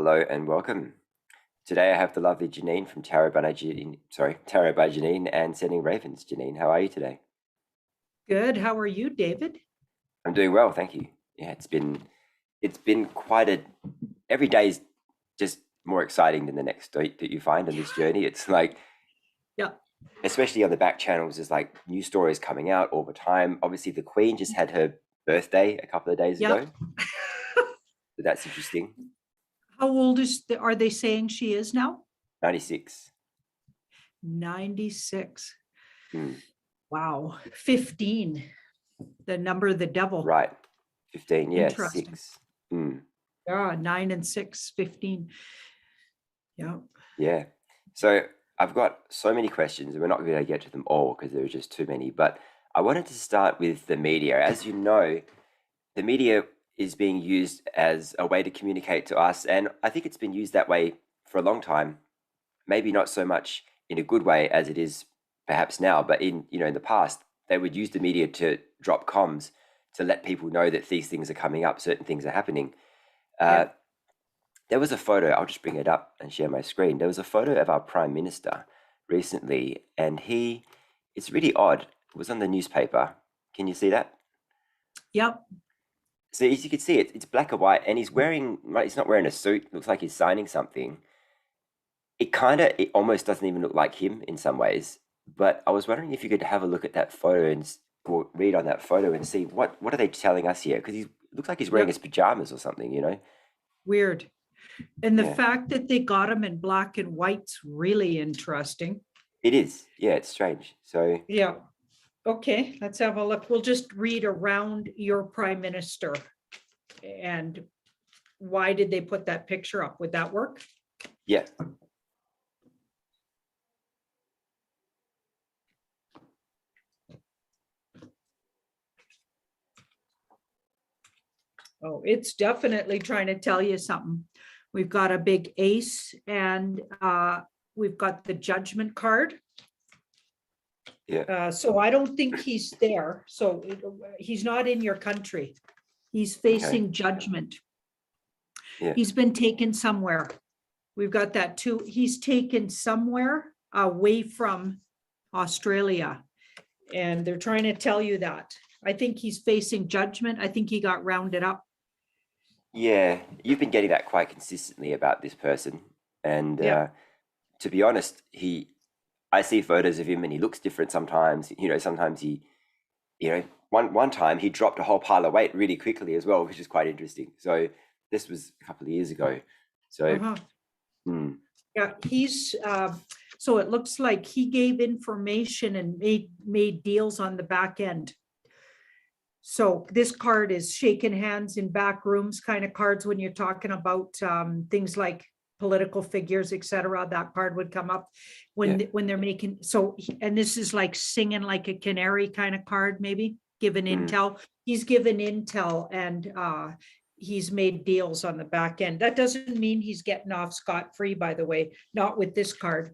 Hello and welcome. Today I have the lovely Janine from Tarot by Janine and Sending Ravens. Janine, how are you today? Good. How are you, David? I'm doing well, thank you. Yeah, it's been quite a every day is just more exciting than the next that you find on this journey. It's like, Yeah. especially on the back channels, there's like new stories coming out all the time. Obviously, the Queen just had her birthday a couple of days Yeah. ago, so that's interesting. How old are they saying she is now? 96. 96. Mm, Wow. 15. The number of the devil. right. 15, yeah, Interesting. 6. Mm. Yeah, 9 and 6, 15. Yeah. Yeah. So I've got so many questions, and we're not going to get to them all because there are just too many. But I wanted to start with the media. As you know, the media is being used as a way to communicate to us, and I think it's been used that way for a long time. Maybe not so much in a good way as it is perhaps now, but in the past, they would use the media to drop comms to let people know that these things are coming up, certain things are happening. Uh, Yeah. there was a photo, I'll just bring it up and share my screen. There was a photo of our Prime Minister recently, and it's really odd. It was on the newspaper. Can you see that? Yep. So as you can see, it's black and white, and he's not wearing a suit. Looks like he's signing something. It almost doesn't even look like him in some ways. But I was wondering if you could have a look at that photo or read on that photo and see what are they telling us here? Because he looks like he's wearing his Yep. pajamas or something. Weird. And the Yeah. fact that they got him in black and white's really interesting. It is. Yeah, it's strange. So Yeah. Okay, let's have a look. We'll just read around your prime minister. And why did they put that picture up? Would that work? yeah. Oh, it's definitely trying to tell you something. We've got a big ace and we've got the judgment card. Yeah. So I don't think he's there. So he's not in your country. He's Okay. facing judgment. Yeah. He's been taken somewhere. We've got that too. He's taken somewhere away from Australia. And they're trying to tell you that. I think he's facing judgment. I think he got rounded up. Yeah. You've been getting that quite consistently about this person. And Yeah. to be honest, I see photos of him and he looks different sometimes. Sometimes one time he dropped a whole pile of weight really quickly as well, which is quite interesting. So this was a couple of years ago. So, Uh-huh. Yeah, so it looks like he gave information and made deals on the back end. So this card is shaking hands in back rooms kind of cards when you're talking about things like political figures, etc. That card would come up when yeah. when they're making and this is like singing like a canary kind of card, maybe given intel. He's given intel and he's made deals on the back end. That doesn't mean he's getting off scot-free, by the way, not with this card.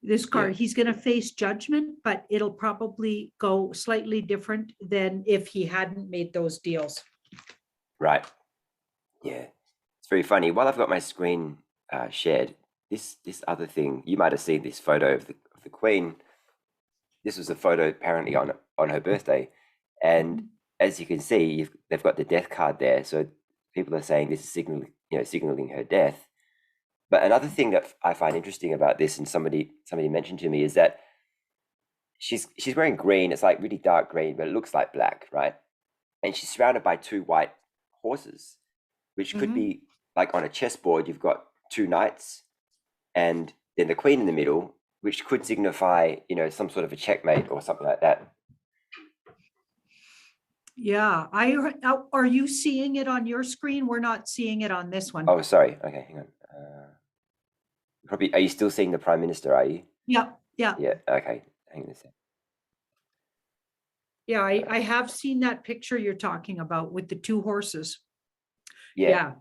This card, Yeah. he's going to face judgment, but it'll probably go slightly different than if he hadn't made those deals. Right. Yeah. It's very funny. While I've got my screen shared, this other thing, you might have seen this photo of the Queen. This was a photo apparently on her birthday, and as you can see, they've got the death card there. So people are saying this is signaling her death. But another thing that I find interesting about this, and somebody mentioned to me, is that she's wearing green. It's like really dark green, but it looks like black, right? And she's surrounded by two white horses, which could be like on a chessboard. You've got two knights, and then the queen in the middle, which could signify, some sort of a checkmate or something like that. Yeah, are you seeing it on your screen? We're not seeing it on this one. Oh, sorry. Okay, hang on. Probably, are you still seeing the Prime Minister? Are you? Yeah, yeah, Yeah. Okay. Hang on a sec. yeah. I have seen that picture you're talking about with the two horses. Yeah. Yeah,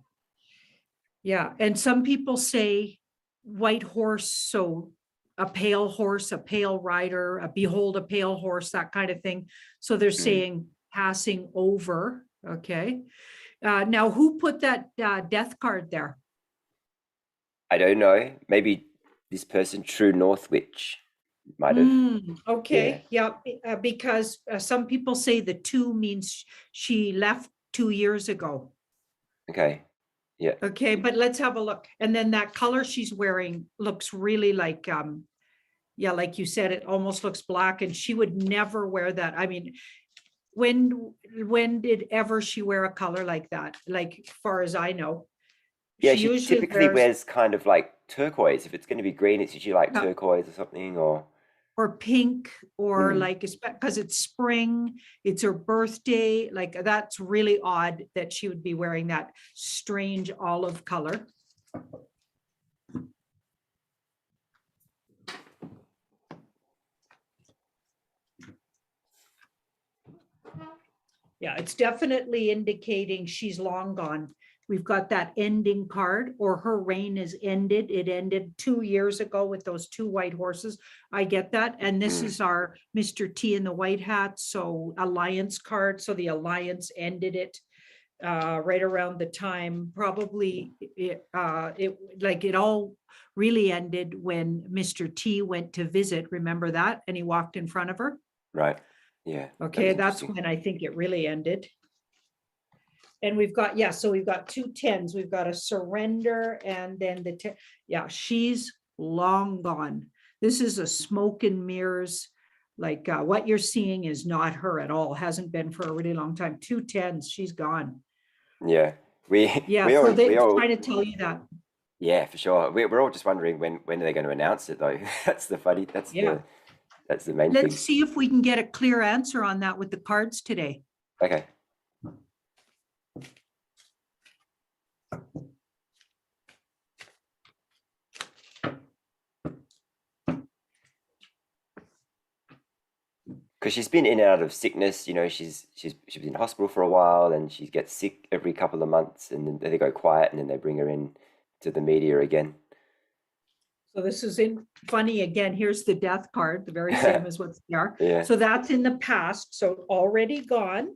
yeah. And some people say white horse, so a pale horse, a pale rider, a behold a pale horse, that kind of thing. So they're saying passing over. Okay. Now, who put that death card there? I don't know. Maybe this person, True Northwich, might have. Yeah. Okay, yeah, because some people say the two means she left 2 years ago. Okay. Yeah. Okay, but let's have a look. And then that color she's wearing looks really like, yeah, like you said, it almost looks black, and she would never wear that. I mean, when did ever she wear a color like that? Like, far as I know, Yeah, she she usually typically wears wears kind of like turquoise. If it's going to be green, it's usually like uh, turquoise or something, or or pink, or mm, like, because it's spring, it's her birthday. Like, that's really odd that she would be wearing that strange olive color. Yeah, it's definitely indicating she's long gone. We've got that ending card, or her reign is ended. It ended 2 years ago with those two white horses. I get that. And this mm, is our Mr. T in the white hat. So alliance card. So the alliance ended it right around the time, probably it all really ended when Mr. T went to visit. Remember that? And he walked in front of her. right. Yeah, that Okay, was that's interesting. when I think it really ended. And we've got, yeah, so we've got 2 10s. We've got a surrender, and then the 10. Yeah, she's long gone. This is a smoke and mirrors. Like, what you're seeing is not her at all. Hasn't been for a really long time. 2 10s, she's gone. Yeah, we Yeah, we so all they're we all trying to tell you that. yeah, for sure. We're all just wondering when are they going to announce it though. That's the funny. Yeah. That's the main Let's thing. see if we can get a clear answer on that with the cards today. Okay. Because she's been in and out of sickness, she's been in hospital for a while, and she gets sick every couple of months, and then they go quiet, and then they bring her in to the media again. So this is funny again. Here's the death card, the very same as what's there. Yeah. So that's in the past, so already gone.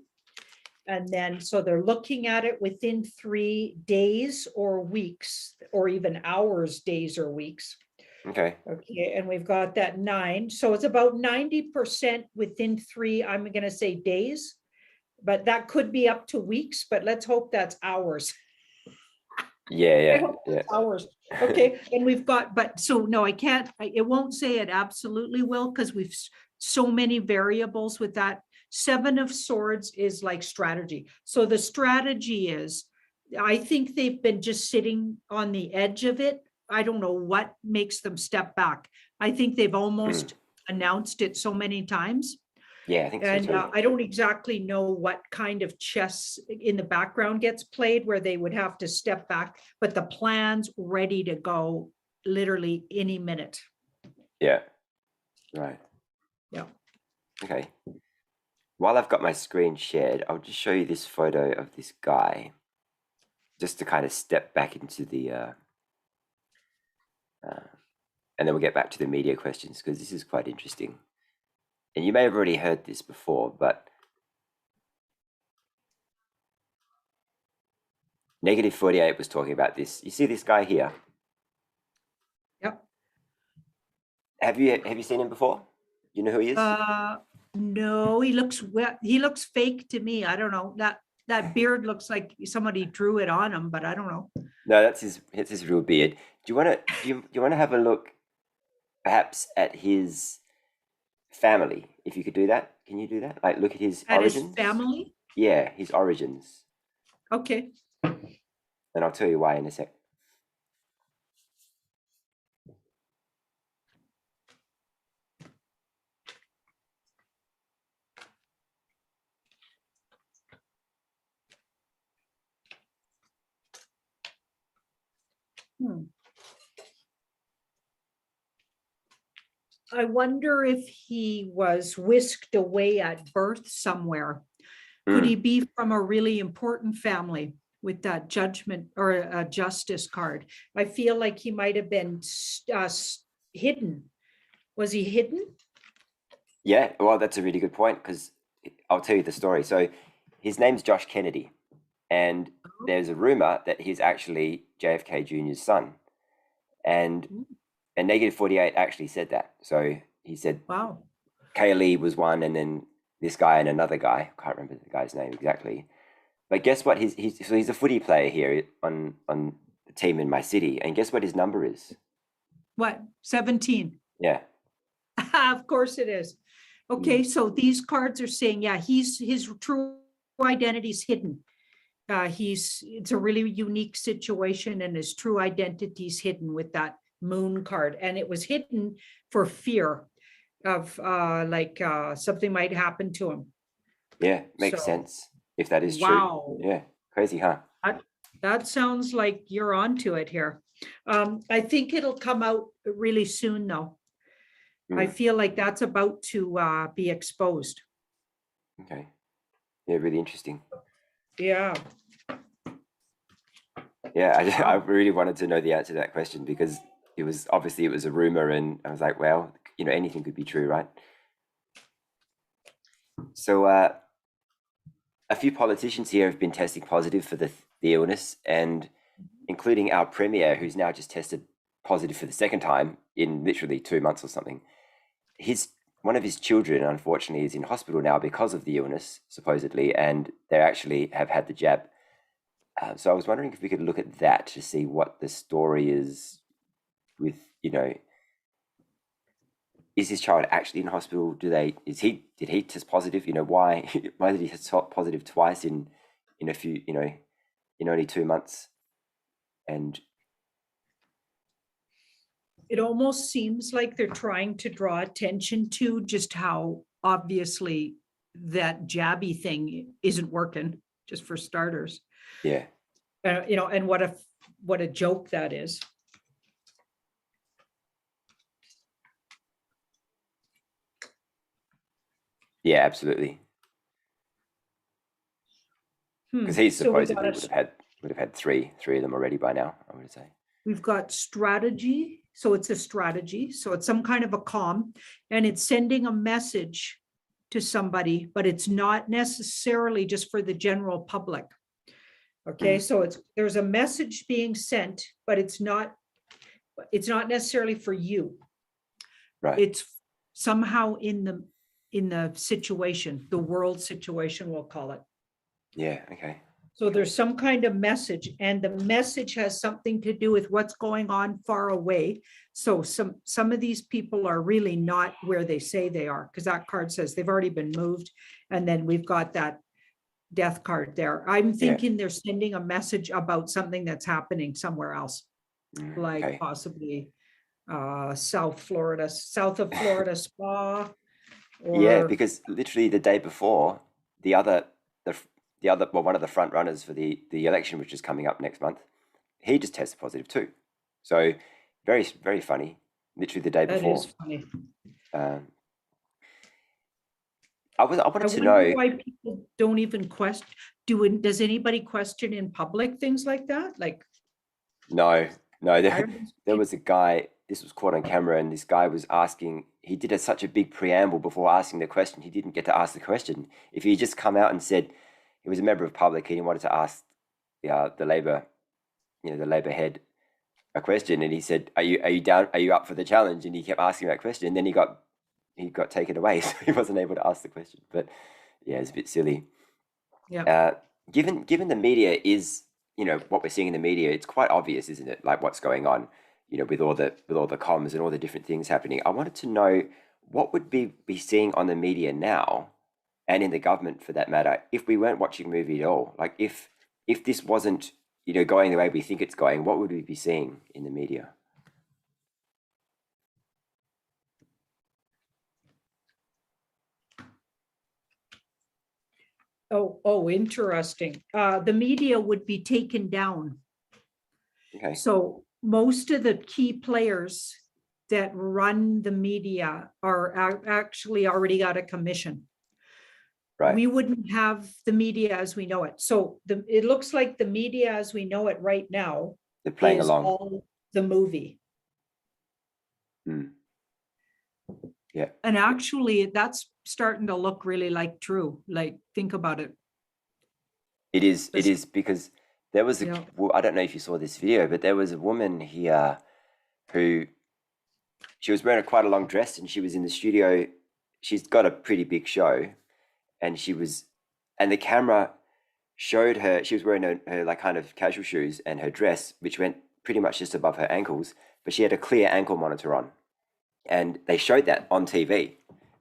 And then, so they're looking at it within 3 days or weeks, or even hours, days or weeks. Okay. Okay, and we've got that 9. So it's about 90% within 3, I'm gonna say days, but that could be up to weeks, but let's hope that's hours. Yeah, I yeah, hope yeah. that's hours. Okay, and we've got, but so no, I can't, it won't say it absolutely will, because we've so many variables with that. 7 of Swords is like strategy. So the strategy is, I think they've been just sitting on the edge of it. I don't know what makes them step back. I think they've Mm. almost announced it so many times. Yeah, I think so And too. I don't exactly know what kind of chess in the background gets played where they would have to step back, but the plan's ready to go literally any minute. Yeah. Right. Yeah. Okay. While I've got my screen shared, I'll just show you this photo of this guy, just to kind of step back into the, and then we'll get back to the media questions, because this is quite interesting. And you may have already heard this before, but Negative 48 was talking about this. You see this guy here? Yep. Have you seen him before? You know who he is? No, he looks fake to me. I don't know. That beard looks like somebody drew it on him, but I don't know. No, it's his real beard. Do you want to have a look perhaps at his family? If you could do that, can you do that? Like look at his At his origins? family? Yeah, his origins. Okay. And I'll tell you why in a sec. Hmm. I wonder if he was whisked away at birth somewhere. Could he Mm. be from a really important family with that judgment or a justice card? I feel like he might have been hidden. Was he hidden? Yeah, well, that's a really good point, because I'll tell you the story. So his name's Josh Kennedy, and there's a rumor that he's actually JFK Jr.'s son. and negative 48 actually said that. So he said, Wow. Kaylee was one, and then this guy and another guy. I can't remember the guy's name exactly. But guess what? He's a footy player here on the team in my city, and guess what his number is? What? 17. Yeah. Of course it is. Okay, so these cards are saying, yeah, his true identity is hidden. It's a really unique situation, and his true identity is hidden with that moon card. And it was hidden for fear of something might happen to him. Yeah, makes So, sense if that is wow. true. Yeah, crazy, huh? That sounds like you're onto it here. I think it'll come out really soon, though. I feel like that's about to be exposed. Okay. Yeah, really interesting. Yeah. Yeah, I really wanted to know the answer to that question because it was a rumor, and I was like, well, anything could be true, right? So a few politicians here have been testing positive for the illness, and including our premier, who's now just tested positive for the second time in literally 2 months or something. One of his children, unfortunately, is in hospital now because of the illness, supposedly, and they actually have had the jab. So I was wondering if we could look at that to see what the story is with, is his child actually in hospital? Did he test positive? Why did he test positive twice in a few, in only 2 months? And it almost seems like they're trying to draw attention to just how obviously that jabby thing isn't working, just for starters. yeah. And what a joke that is. Yeah, absolutely. Because he supposedly would have had three of them already by now, I would say. We've got strategy. So it's a strategy. So it's some kind of a comm, and it's sending a message to somebody, but it's not necessarily just for the general public. Okay, so there's a message being sent, but it's not necessarily for you. Right. It's somehow in the situation, the world situation, we'll call it. Yeah, okay. So there's some kind of message, and the message has something to do with what's going on far away. So some of these people are really not where they say they are, because that card says they've already been moved. And then we've got that death card there. I'm thinking they're sending a message about something that's happening somewhere else, like possibly south of Florida spa. Yeah, because literally the day before, one of the front runners for the election, which is coming up next month, he just tested positive too. So very, very funny. Literally the day before. That is funny. I wanted to know why people don't even question. Does anybody question in public things like that? Like, no, there was a guy. This was caught on camera, and this guy was asking. He did such a big preamble before asking the question. He didn't get to ask the question. If he had just come out and said he was a member of public, he wanted to ask the Labor, the Labor head, a question, and he said, "Are you down? Are you up for the challenge?" And he kept asking that question, and then he got taken away, so he wasn't able to ask the question. But yeah, it's a bit silly. Yeah. Given the media is, what we're seeing in the media, it's quite obvious, isn't it? Like what's going on, with all the comms and all the different things happening. I wanted to know what would be seeing on the media now, and in the government for that matter, if we weren't watching a movie at all. Like if this wasn't, going the way we think it's going, what would we be seeing in the media? Oh, interesting. The media would be taken down. Okay. So most of the key players that run the media are actually already out of commission. Right. We wouldn't have the media as we know it. So it looks like the media as we know it right now they're playing is along. all the movie. Yeah. And actually, that's starting to look really like true. Like, think about it. It is because there was I don't know if you saw this video, but there was a woman here who she was wearing quite a long dress, and she was in the studio. She's got a pretty big show, and the camera showed her. She was wearing her like kind of casual shoes and her dress, which went pretty much just above her ankles, but she had a clear ankle monitor on, and they showed that on TV,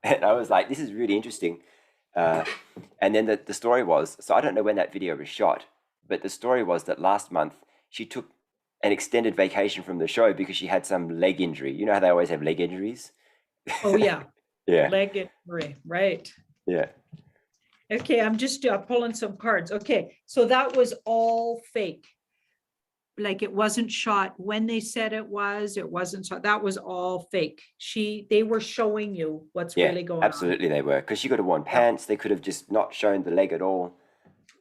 and I was like, this is really interesting. And then the story was, so I don't know when that video was shot, but the story was that last month she took an extended vacation from the show because she had some leg injury. You know how they always have leg injuries? Oh, yeah. Yeah. Leg injury, right. Yeah. Okay, I'm just pulling some cards. Okay, so that was all fake. Like it wasn't shot when they said it wasn't shot. That was all fake. They were showing you what's Yeah, really going absolutely they were. Because she could have worn pants. They could have just not shown the leg at all.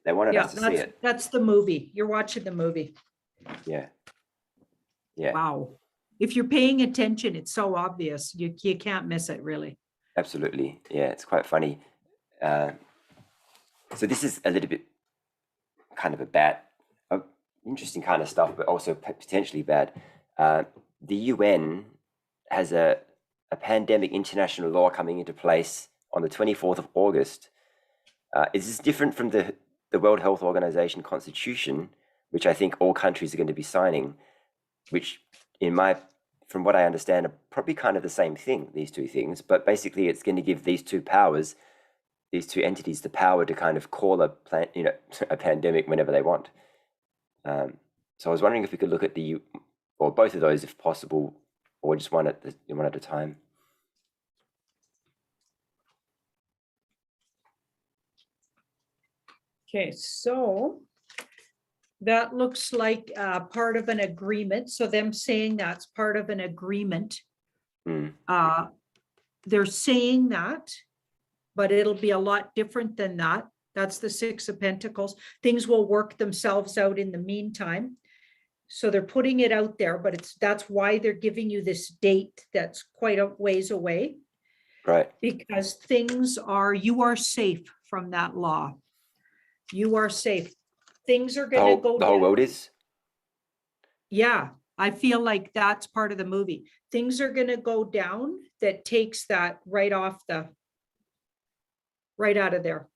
They on. wanted Yeah, us to see it. that's the movie. You're watching the movie. Yeah. Yeah. Wow. If you're paying attention, it's so obvious. You can't miss it, really. Absolutely. Yeah, it's quite funny. So this is a little bit kind of interesting kind of stuff, but also potentially bad. The UN has a pandemic international law coming into place on the 24th of August. Is this different from the World Health Organization Constitution, which I think all countries are going to be signing, which from what I understand, are probably kind of the same thing, these two things, but basically it's going to give these two entities the power to kind of call a pandemic whenever they want. So I was wondering if we could look at or both of those if possible, or just one at a time. Okay, so that looks like part of an agreement. So them saying that's part of an agreement. They're saying that, but it'll be a lot different than that. That's the Six of Pentacles. Things will work themselves out in the meantime. So they're putting it out there, but that's why they're giving you this date that's quite a ways away. Right. Because you are safe from that law. You are safe. Things are going to go down. The whole world is? Yeah, I feel like that's part of the movie. Things are going to go down that takes that right out of there.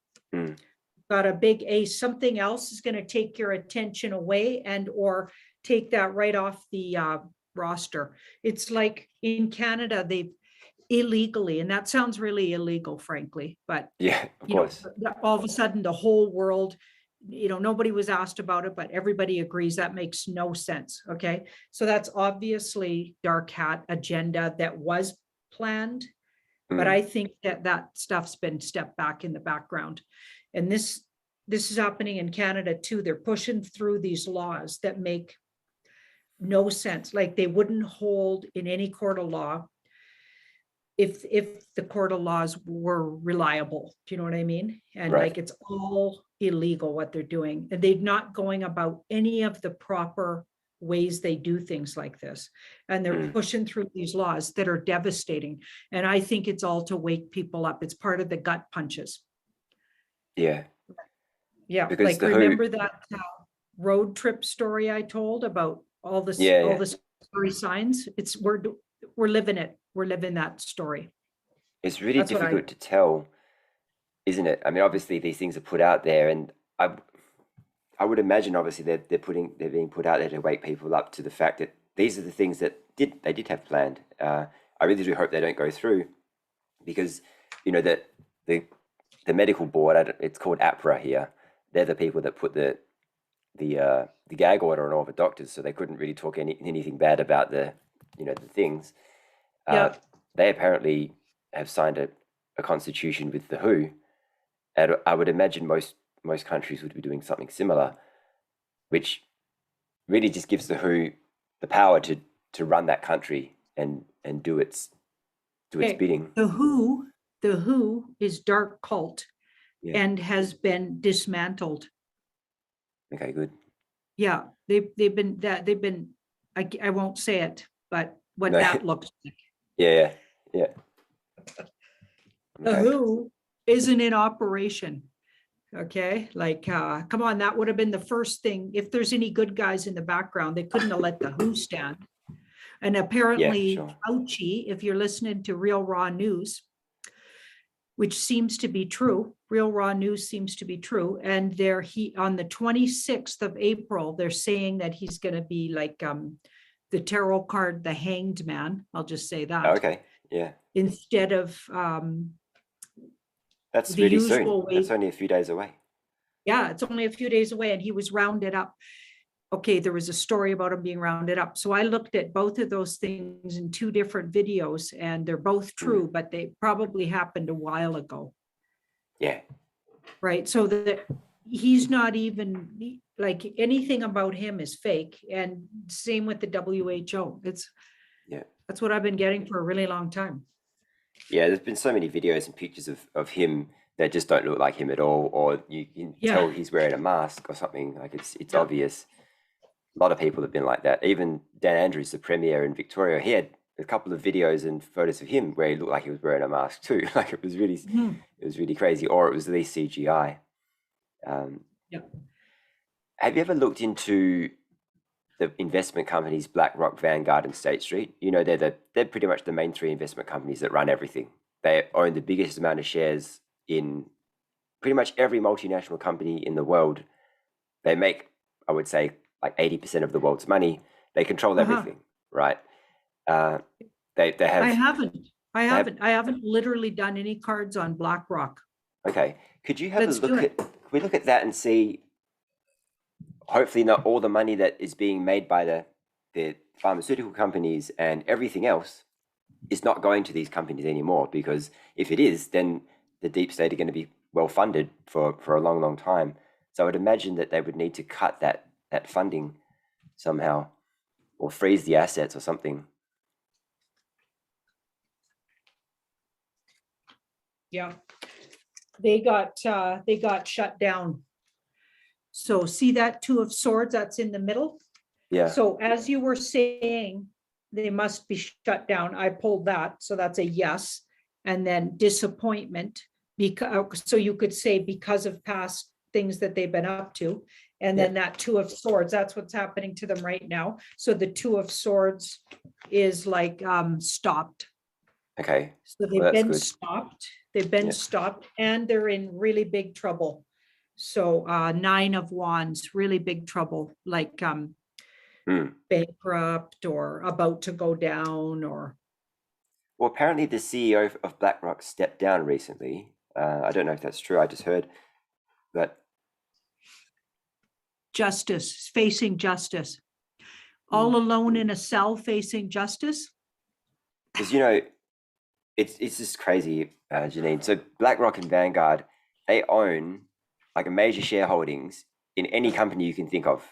Got a big ace. Something else is going to take your attention away or take that right off the roster. It's like in Canada, they've illegally, and that sounds really illegal, frankly, but yeah, of course. All of a sudden the whole world, nobody was asked about it, but everybody agrees that makes no sense. Okay. So that's obviously dark hat agenda that was planned. But I think that stuff's been stepped back in the background. And this is happening in Canada too. They're pushing through these laws that make no sense. Like they wouldn't hold in any court of law if the court of laws were reliable. Do you know what I mean? And right. Like it's all illegal what they're doing. And they're not going about any of the proper ways they do things like this. And they're pushing through these laws that are devastating. And I think it's all to wake people up. It's part of the gut punches. Yeah. Yeah. Because like remember that road trip story I told about all the scary signs? We're living it. We're living that story. It's really difficult to tell, isn't it? I mean, obviously these things are put out there, and I would imagine obviously they're being put out there to wake people up to the fact that these are the things that they did have planned. I really do hope they don't go through, because that the medical board, it's called APRA here. They're the people that put the gag order on all the doctors, so they couldn't really talk anything bad about the things. They apparently have signed a constitution with the WHO, and I would imagine most countries would be doing something similar, which really just gives the WHO the power to run that country and do its bidding. The WHO is dark cult and has been dismantled. Okay, good. Yeah, they've been I won't say it, but that looks like. Yeah. The WHO isn't in operation. Okay, like come on, that would have been the first thing. If there's any good guys in the background, they couldn't have let the WHO stand. And Yeah, apparently sure. Fauci, if you're listening to Real Raw News, which seems to be true, Real Raw News seems to be true. And on the 26th of April, they're saying that he's going to be like the tarot card, the Hanged Man. I'll just say Oh, that. okay. Yeah. Instead of That's the really soon. usual way. That's only a few days away. Yeah, it's only a few days away, and he was rounded up. Okay, there was a story about him being rounded up. So I looked at both of those things in two different videos, and they're both true, but they probably happened a while ago. Yeah. Right. So that he's not even like anything about him is fake. And same with the WHO. That's what I've been getting for a really long time. Yeah, there's been so many videos and pictures of him that just don't look like him at all, or you can tell he's wearing a mask or something. Like it's obvious. A lot of people have been like that. Even Dan Andrews, the premier in Victoria, he had a couple of videos and photos of him where he looked like he was wearing a mask too. Like it was really crazy, or it was at least CGI. Have you ever looked into the investment companies BlackRock, Vanguard, and State Street? You know, they're pretty much the main three investment companies that run everything. They own the biggest amount of shares in pretty much every multinational company in the world. They make, I would say, like 80% of the world's money. They control everything, right? They have. I haven't literally done any cards on BlackRock. Okay, could you have a look at? Can we look at that and see? Hopefully, not all the money that is being made by the pharmaceutical companies and everything else is not going to these companies anymore. Because if it is, then the deep state are going to be well funded for a long, long time. So I would imagine that they would need to cut that funding somehow, or freeze the assets or something. Yeah, they got shut down. So see that Two of Swords that's in the middle? Yeah. So as you were saying, they must be shut down. I pulled that, so that's a yes. And then disappointment, because so you could say because of past things that they've been up to. And then that Two of Swords, that's what's happening to them right now. So the Two of Swords is like stopped. Okay. So they've been stopped. They've been stopped, and they're in really big trouble. So Nine of Wands, really big trouble, like bankrupt or about to go down, or. Well, apparently the CEO of BlackRock stepped down recently. I don't know if that's true. I just heard, but Justice, facing justice, all alone in a cell facing justice. Because it's just crazy, Janine. So BlackRock and Vanguard, they own like a major shareholdings in any company you can think of,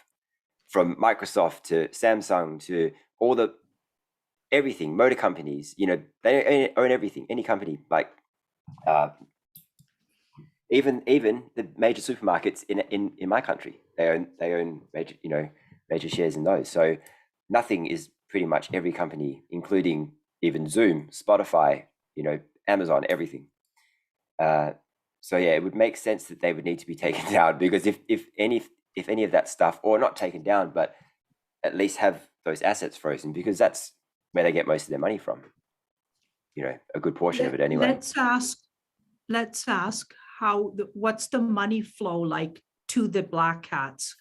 from Microsoft to Samsung to all everything, motor companies. They own everything, any company, like even the major supermarkets in my country, they own major shares in those. So nothing is pretty much every company, including even Zoom, Spotify, Amazon, everything. So yeah, it would make sense that they would need to be taken down, because if any of that stuff, or not taken down, but at least have those assets frozen, because that's where they get most of their money from. A good portion of it anyway. Let's ask what's the money flow like to the Black Hats?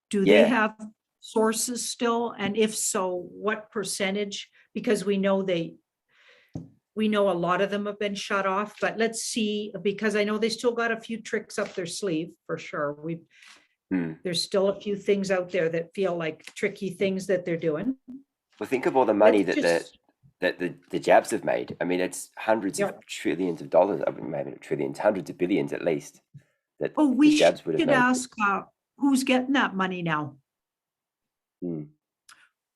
Do they have sources still? And if so, what percentage? Because we know a lot of them have been shut off, but let's see, because I know they still got a few tricks up their sleeve for sure. There's still a few things out there that feel like tricky things that they're doing. Well, think of all the money that the jabs have made. I mean, it's hundreds of trillions of dollars. I mean, maybe not trillions, hundreds of billions at least. We should ask who's getting that money now.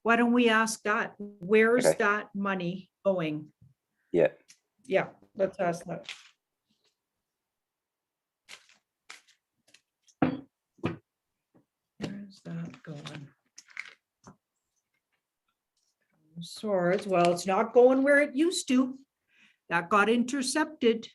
Why don't we ask that? Where's that money going? Yeah, let's ask that. Where's that going? Swords. Well, it's not going where it used to. That got intercepted.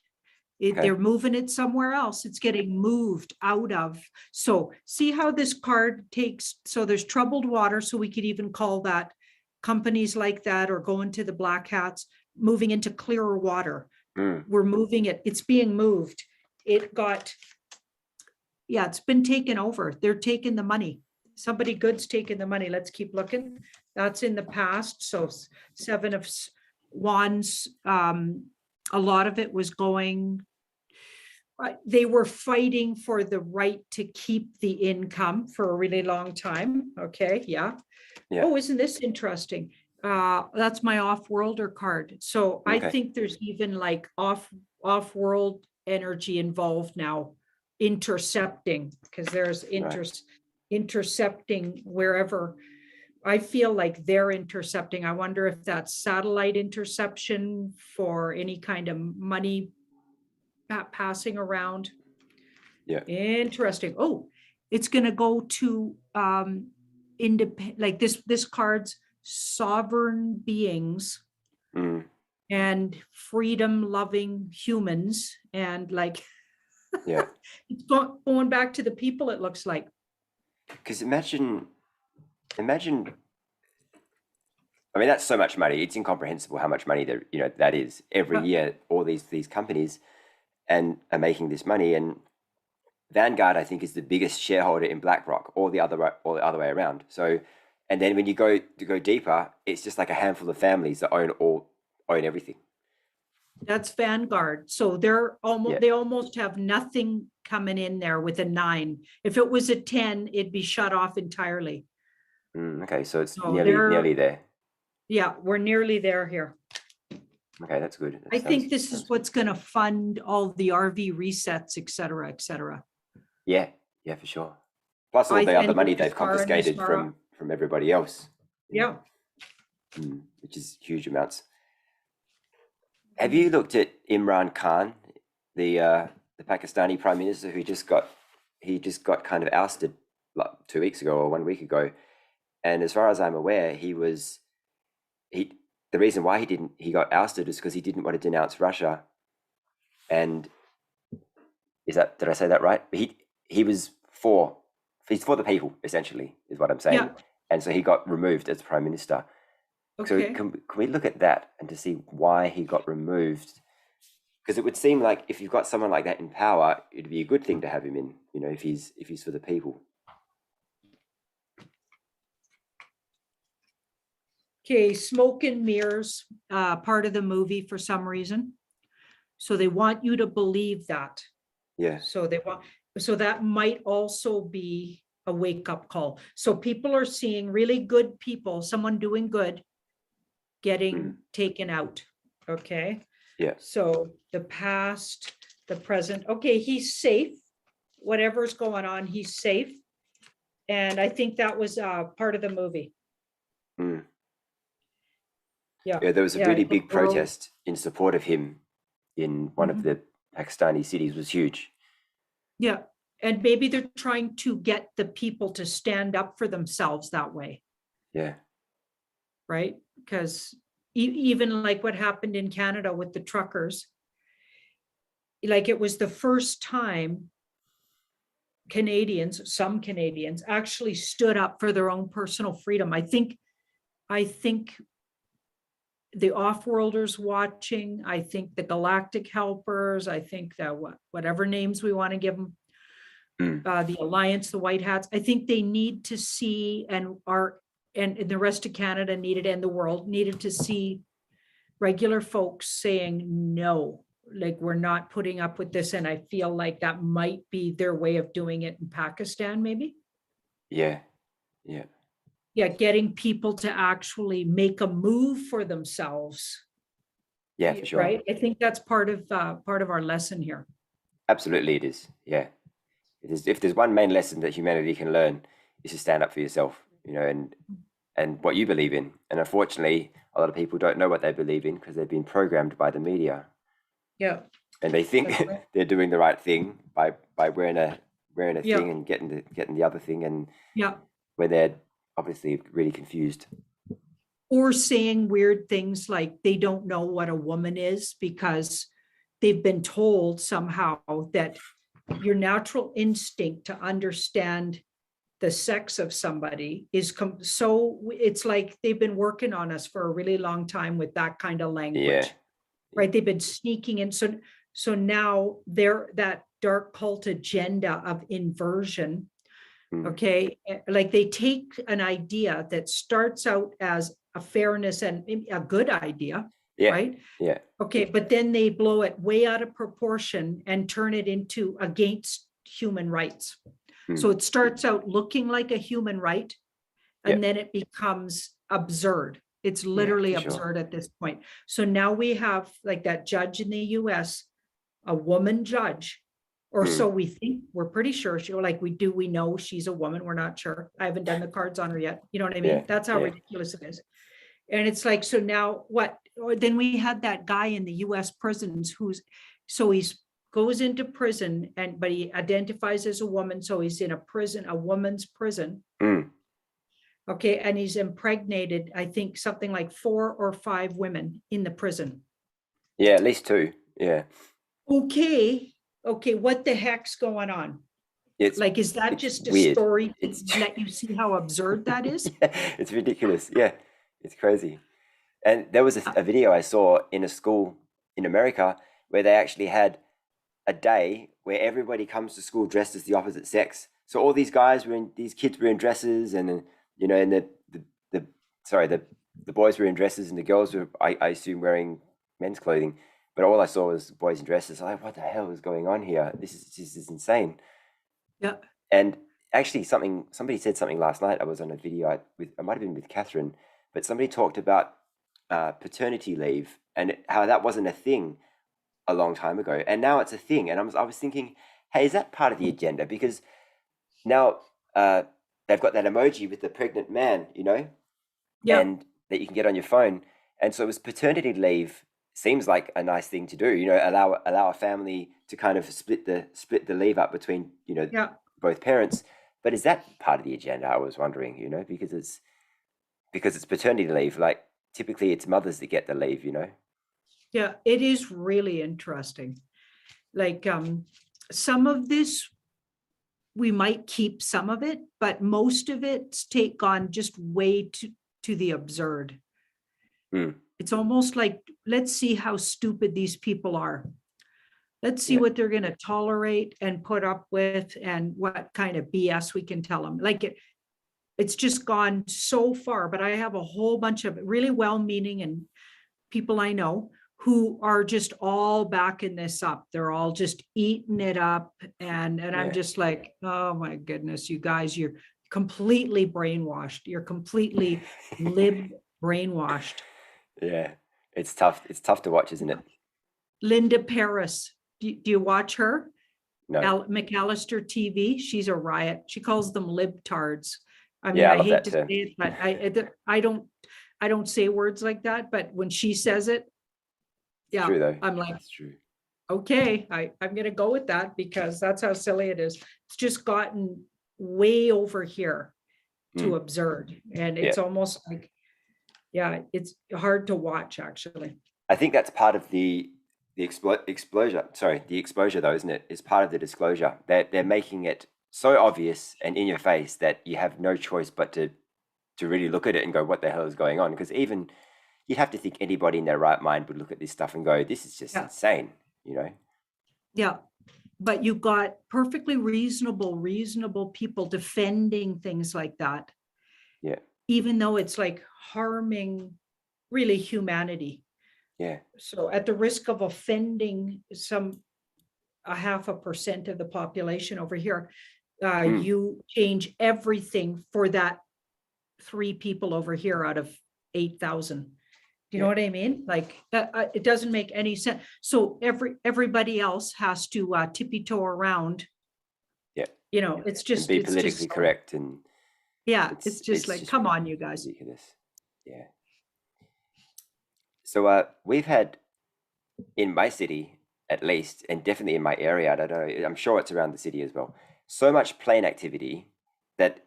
They're moving it somewhere else. It's getting moved out of. So see how this card takes, so there's troubled water, so we could even call that companies like that are going to the black hats, moving into clearer water. Mm. We're moving it. It's being moved. It got, yeah, it's been taken over. They're taking the money. Somebody good's taking the money. Let's keep looking. That's in the past. So Seven of Wands, a lot of it was going, they were fighting for the right to keep the income for a really long time. Okay, yeah. Yeah. Oh, isn't this interesting? That's my off-worlder card. So I Okay. think there's even like off-world energy involved now, intercepting, because there's Right. intercepting wherever. I feel like they're intercepting. I wonder if that's satellite interception for any kind of money passing around. Yeah. Interesting. Oh, it's gonna go to independent, like this card's sovereign beings Mm. and freedom loving humans, and like Yeah. it's going back to the people, it looks like. Because imagine, I mean, that's so much money. It's incomprehensible how much money there, that is every year. All these companies and are making this money, and Vanguard, I think, is the biggest shareholder in BlackRock, or the other way around. So, and then when you go deeper, it's just like a handful of families that own everything. That's Vanguard. So they're almost, Yeah. they almost have nothing coming in there with a 9. If it was a 10, it'd be shut off entirely. Okay, so it's So nearly there. Yeah, we're nearly there here. Okay, that's good. I think this is what's going to fund all the RV resets, et cetera, et cetera. Yeah, for sure. Plus all the other money they've confiscated from everybody else. Yeah. Which is huge amounts. Have you looked at Imran Khan, the Pakistani Prime Minister, who just got kind of ousted like 2 weeks ago or 1 week ago? And as far as I'm aware, the reason why he got ousted is because he didn't want to denounce Russia. And did I say that right? He's for the people, essentially, is what I'm saying. Yeah. And so he got removed as Prime Minister. Okay. So can we look at that and to see why he got removed? Because it would seem like if you've got someone like that in power, it'd be a good thing to have him in, if he's for the people. Okay, smoke and mirrors, part of the movie for some reason. So they want you to believe that. Yeah. So that might also be a wake-up call. So people are seeing really good people, someone doing good, getting taken out. Okay. Yeah. So the past, the present. Okay, he's safe. Whatever's going on, he's safe. And I think that was part of the movie. Yeah. Yeah, there was a really big protest in support of him in one of the Pakistani cities. It was huge. Yeah. And maybe they're trying to get the people to stand up for themselves that way. Yeah. Right? Because even like what happened in Canada with the truckers, like it was the first time some Canadians actually stood up for their own personal freedom. I think the off-worlders watching, I think the galactic helpers, I think that whatever names we want to give them, the Alliance, the White Hats, I think they need to see, and the rest of Canada needed, and the world needed to see regular folks saying, no, like we're not putting up with this. And I feel like that might be their way of doing it in Pakistan, maybe. Yeah. Yeah, getting people to actually make a move for themselves. Yeah, for sure. Right. I think that's part of our lesson here. Absolutely, it is. Yeah, it is. If there's one main lesson that humanity can learn, is to stand up for yourself, and what you believe in. And unfortunately, a lot of people don't know what they believe in because they've been programmed by the media. Yeah. And they think they're doing the right thing by wearing a thing and getting the other thing, and when they're obviously really confused. Or saying weird things like they don't know what a woman is because they've been told somehow that your natural instinct to understand the sex of somebody is so it's like they've been working on us for a really long time with that kind of Yeah. language, right? They've been sneaking in. So now they're that dark cult agenda of inversion. Okay. Like they take an idea that starts out as a fairness and a good idea, Yeah. right? Yeah. Okay. But then they blow it way out of proportion and turn it into against human rights. So it starts out looking like a human right, and then it becomes absurd. It's literally for sure. absurd at this point. So now we have like that judge in the US, a woman judge, or so we think. We're pretty sure we know she's a woman. We're not sure. I haven't done the cards on her yet. You know what I mean? Yeah. That's how Yeah. ridiculous it is. And it's like, so now what? Or then we had that guy in the US prisons he's goes into prison but he identifies as a woman. So he's in a woman's prison. Okay. And he's impregnated, I think something like 4 or 5 women in the prison. Yeah, at least 2. Yeah. Okay. What the heck's going on? It's like, is that just a weird. story to let you see how absurd that is? Yeah, it's ridiculous. Yeah, it's crazy. And there was a video I saw in a school in America where they actually had a day where everybody comes to school dressed as the opposite sex. So all these kids were in dresses, and then, and the boys were in dresses, and the girls were, I assume, wearing men's clothing. But all I saw was boys in dresses. I'm like, what the hell is going on here? This is insane. Yeah. And actually, somebody said something last night. I was on a video I might have been with Catherine, but somebody talked about paternity leave and how that wasn't a thing a long time ago, and now it's a thing. And I was thinking, hey, is that part of the agenda? Because now they've got that emoji with the pregnant man, and that you can get on your phone. And so it was paternity leave. Seems like a nice thing to do, allow a family to kind of split the leave up between, both parents. But is that part of the agenda? I was wondering, because it's paternity leave. Like typically it's mothers that get the leave, Yeah, it is really interesting. Like some of this, we might keep some of it, but most of it's take on just way to the absurd. It's almost like, let's see how stupid these people are. Let's see what they're going to tolerate and put up with, and what kind of BS we can tell them. Like it's just gone so far. But I have a whole bunch of really well-meaning and people I know who are just all backing this up. They're all just eating it up. And I'm just like, oh my goodness, you guys, you're completely brainwashed. You're completely brainwashed. Yeah, it's tough. It's tough to watch, isn't it? Linda Paris, do you watch her? No. McAllister TV. She's a riot. She calls them libtards. I mean, Yeah, I I love hate that to too. say it, but I don't say words like that. But when she says it, It's true though. I'm like, That's true. okay, I'm gonna go with that, because that's how silly it is. It's just gotten way over here to absurd, and it's almost like, it's hard to watch actually. I think that's part of the exposure though, isn't it? Is part of the disclosure. They're making it so obvious and in your face that you have no choice but to really look at it and go, what the hell is going on? Because even you'd have to think anybody in their right mind would look at this stuff and go, this is just insane, Yeah, but you've got perfectly reasonable people defending things like that. Yeah. Even though it's like harming really humanity. Yeah. So at the risk of offending a 0.5% of the population over here, you change everything for that 3 people over here out of 8,000. Do you know what I mean? Like it doesn't make any sense. So everybody else has to tippy-toe around. Yeah. It's just and be politically correct, and it's just like, come on, you guys. Ridiculous. Yeah. So we've had in my city, at least, and definitely in my area, I don't know, I'm sure it's around the city as well, so much plane activity that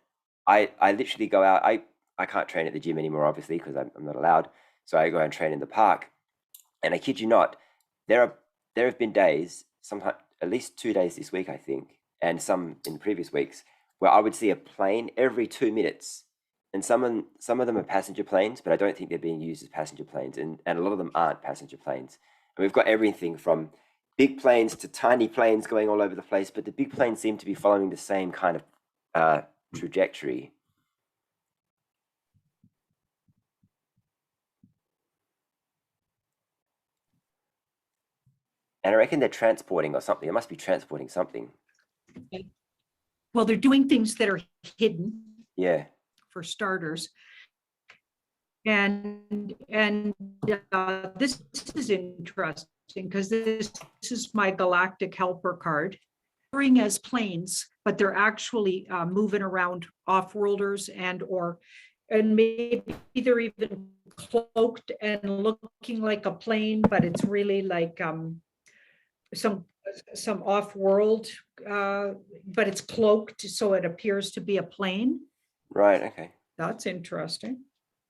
I literally go out. I can't train at the gym anymore, obviously, because I'm not allowed. So I go and train in the park, and I kid you not, there have been days, sometimes at least 2 days this week, I think, and some in previous weeks, where I would see a plane every 2 minutes. And some of them are passenger planes, but I don't think they're being used as passenger planes. And a lot of them aren't passenger planes. And we've got everything from big planes to tiny planes going all over the place, but the big planes seem to be following the same kind of trajectory. And I reckon they're transporting or something. It must be transporting something. Well, they're doing things that are hidden, Yeah. for starters. And this is interesting because this is my galactic helper card. Appearing as planes, but they're actually moving around off-worlders and maybe they're even cloaked and looking like a plane, but it's really like some off-world, but it's cloaked, so it appears to be a plane. Right. Okay. That's interesting.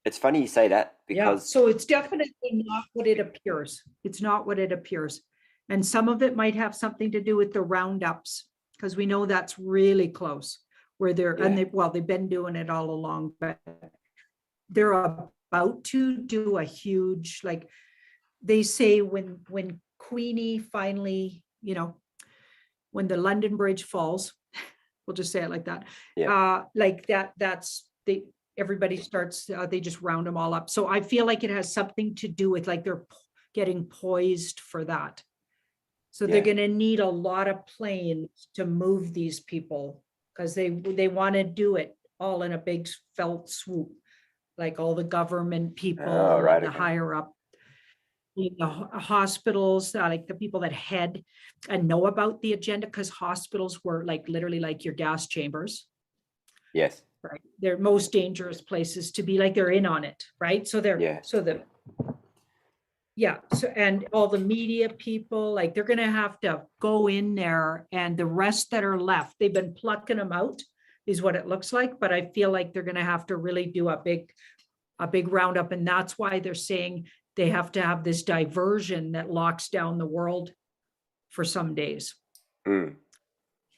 It's funny you say that Yeah, because so it's definitely not what it appears. It's not what it appears. And some of it might have something to do with the roundups, because we know that's really close where they're, and they've been doing it all along, but they're about to do a huge, like they say when Queenie finally, when the London Bridge falls, we'll just say it like that. Like everybody starts, they just round them all up. So I feel like it has something to do with like they're getting poised for that. So they're going to need a lot of planes to move these people because they want to do it all in a big felt swoop, like all the government people, the higher up, the hospitals, like the people that head and know about the agenda, because hospitals were like literally like your gas chambers. Yes. Right. They're most dangerous places to be, like they're in on it, right? So and all the media people, like they're gonna have to go in there, and the rest that are left, they've been plucking them out, is what it looks like. But I feel like they're gonna have to really do a big roundup, and that's why they're saying they have to have this diversion that locks down the world for some days.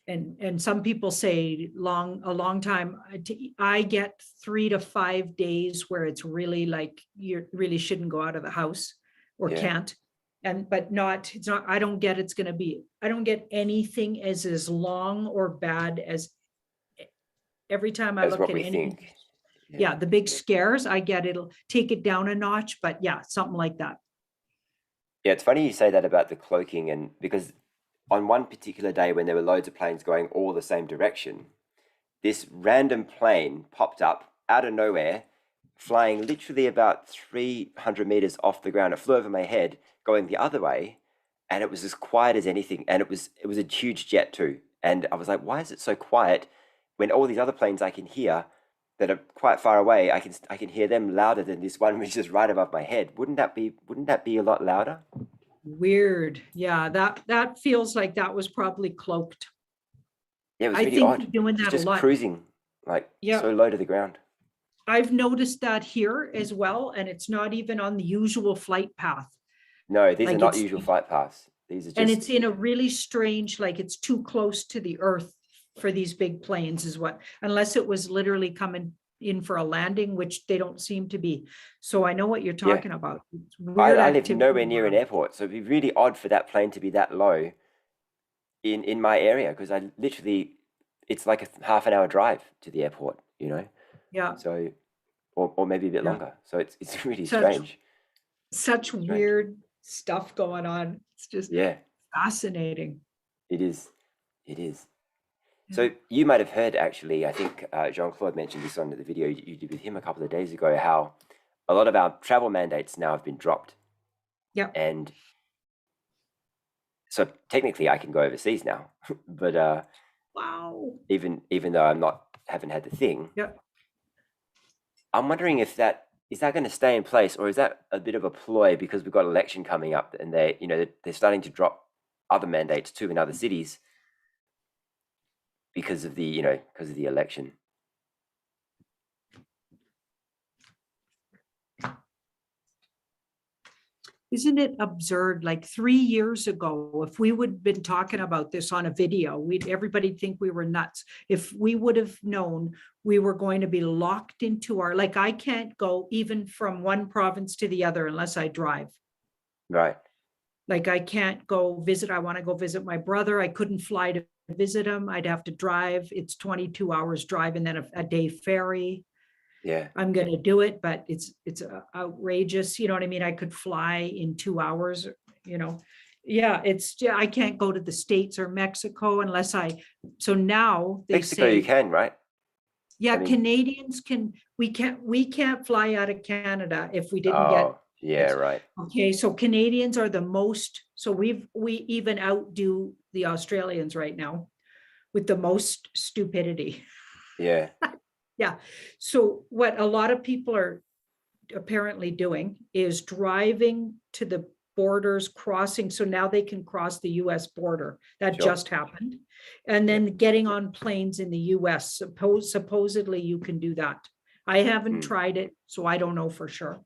And some people say a long time. I get 3 to 5 days where it's really like you really shouldn't go out of the house or can't. But it's not, I don't get anything as long or bad as every time I look at anything. The big scares, I get it'll take it down a notch, but something like that. Yeah, it's funny you say that about the cloaking, and because on one particular day when there were loads of planes going all the same direction, this random plane popped up out of nowhere, flying literally about 300 meters off the ground. It flew over my head, going the other way, and it was as quiet as anything. And it was a huge jet too. And I was like, why is it so quiet when all these other planes I can hear that are quite far away, I can hear them louder than this one which is right above my head? Wouldn't that be a lot louder? Weird. Yeah, that feels like that was probably cloaked. Yeah, it was really odd. Doing that just a lot. Cruising so low to the ground. I've noticed that here as well, and it's not even on the usual flight path. No, these are not usual flight paths. These are just, and it's in a really strange, like it's too close to the earth for these big planes, is what, unless it was literally coming in for a landing, which they don't seem to be. So I know what you're talking about. I live nowhere near an airport, so it'd be really odd for that plane to be that low in my area, because I literally, it's like a half an hour drive to the airport, Yeah. So, or maybe a bit longer. So it's really strange. Such weird stuff going on. It's just fascinating. It is. So you might have heard, actually, I think Jean-Claude mentioned this on the video you did with him a couple of days ago, how a lot of our travel mandates now have been dropped. Yeah. And so technically I can go overseas now, but wow. Even though haven't had the thing. Yeah. I'm wondering if is that going to stay in place, or is that a bit of a ploy because we've got election coming up and they're starting to drop other mandates too in other cities because of the election. Isn't it absurd? Like 3 years ago, if we would have been talking about this on a video, everybody'd think we were nuts. If we would have known we were going to be locked into like I can't go even from one province to the other unless I drive. Right. Like I can't go visit. I want to go visit my brother. I couldn't fly to visit him. I'd have to drive. It's 22 hours drive and then a day ferry. Yeah. I'm going to do it, but it's outrageous. You know what I mean? I could fly in 2 hours, you know. Yeah, I can't go to the States or Mexico unless so now they Mexico, say you can, right? yeah, I mean, Canadians we can't fly out of Canada if we didn't get. oh, yeah, right. Okay, so Canadians are the most, so we even outdo the Australians right now with the most stupidity. Yeah. Yeah. So what a lot of people are apparently doing is driving to the borders, crossing. So now they can cross the US border. That Sure. just happened. And then getting on planes in the US. Supposedly you can do that. I haven't tried it, so I don't know for sure.